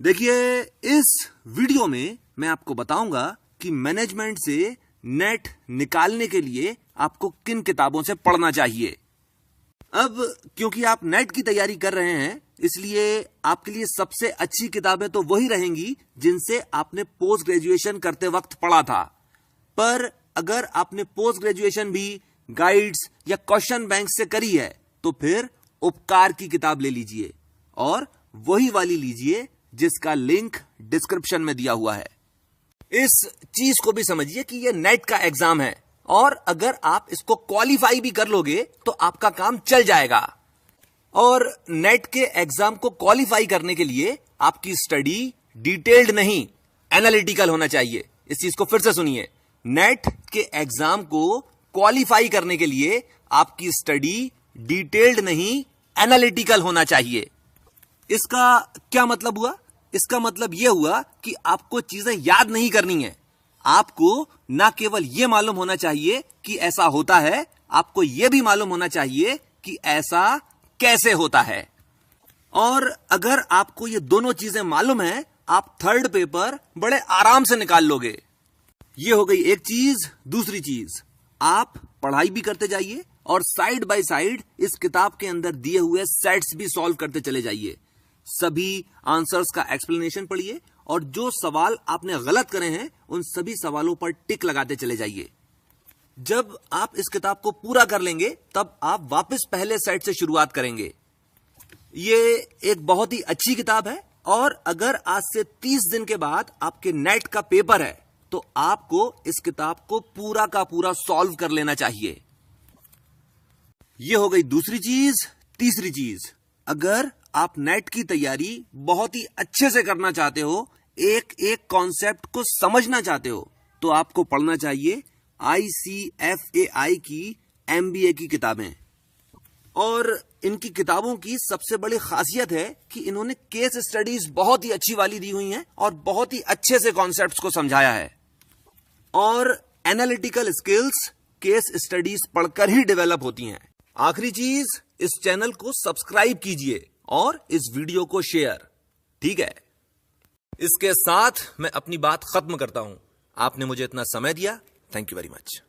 देखिए, इस वीडियो में मैं आपको बताऊंगा कि मैनेजमेंट से नेट निकालने के लिए आपको किन किताबों से पढ़ना चाहिए। अब क्योंकि आप नेट की तैयारी कर रहे हैं, इसलिए आपके लिए सबसे अच्छी किताबें तो वही रहेंगी जिनसे आपने पोस्ट ग्रेजुएशन करते वक्त पढ़ा था। पर अगर आपने पोस्ट ग्रेजुएशन भी गाइड्स या क्वेश्चन बैंक से करी है तो फिर उपकार की किताब ले लीजिए और वही वाली लीजिए जिसका लिंक डिस्क्रिप्शन में दिया हुआ है। इस चीज को भी समझिए कि यह नेट का एग्जाम है और अगर आप इसको क्वालिफाई भी कर लोगे तो आपका काम चल जाएगा। और नेट के एग्जाम को क्वालिफाई करने के लिए आपकी स्टडी डिटेल्ड नहीं, एनालिटिकल होना चाहिए। इस चीज को फिर से सुनिए, नेट के एग्जाम को क्वालिफाई करने के लिए आपकी स्टडी डिटेल्ड नहीं, एनालिटिकल होना चाहिए। इसका क्या मतलब हुआ? इसका मतलब यह हुआ कि आपको चीजें याद नहीं करनी है। आपको ना केवल यह मालूम होना चाहिए कि ऐसा होता है, आपको यह भी मालूम होना चाहिए कि ऐसा कैसे होता है। और अगर आपको ये दोनों चीजें मालूम है, आप थर्ड पेपर बड़े आराम से निकाल लोगे। ये हो गई एक चीज। दूसरी चीज, आप पढ़ाई भी करते जाइए और साइड बाय साइड इस किताब के अंदर दिए हुए सेट्स भी सॉल्व करते चले जाइए। सभी आंसर्स का एक्सप्लेनेशन पढ़िए और जो सवाल आपने गलत करे हैं उन सभी सवालों पर टिक लगाते चले जाइए। जब आप इस किताब को पूरा कर लेंगे तब आप वापस पहले सेट से शुरुआत करेंगे। ये एक बहुत ही अच्छी किताब है और अगर आज से 30 दिन के बाद आपके नेट का पेपर है तो आपको इस किताब को पूरा का पूरा सॉल्व कर लेना चाहिए। यह हो गई दूसरी चीज। तीसरी चीज, अगर आप नेट की तैयारी बहुत ही अच्छे से करना चाहते हो, एक एक कॉन्सेप्ट को समझना चाहते हो, तो आपको पढ़ना चाहिए ICFAI की MBA की किताबें। और इनकी किताबों की सबसे बड़ी खासियत है कि इन्होंने केस स्टडीज बहुत ही अच्छी वाली दी हुई हैं और बहुत ही अच्छे से कॉन्सेप्ट्स को समझाया है। और एनालिटिकल स्किल्स केस स्टडीज पढ़कर ही डेवलप होती हैं। आखिरी चीज, इस चैनल को सब्सक्राइब कीजिए और इस वीडियो को शेयर। ठीक है, इसके साथ मैं अपनी बात खत्म करता हूं। आपने मुझे इतना समय दिया, थैंक यू वेरी मच।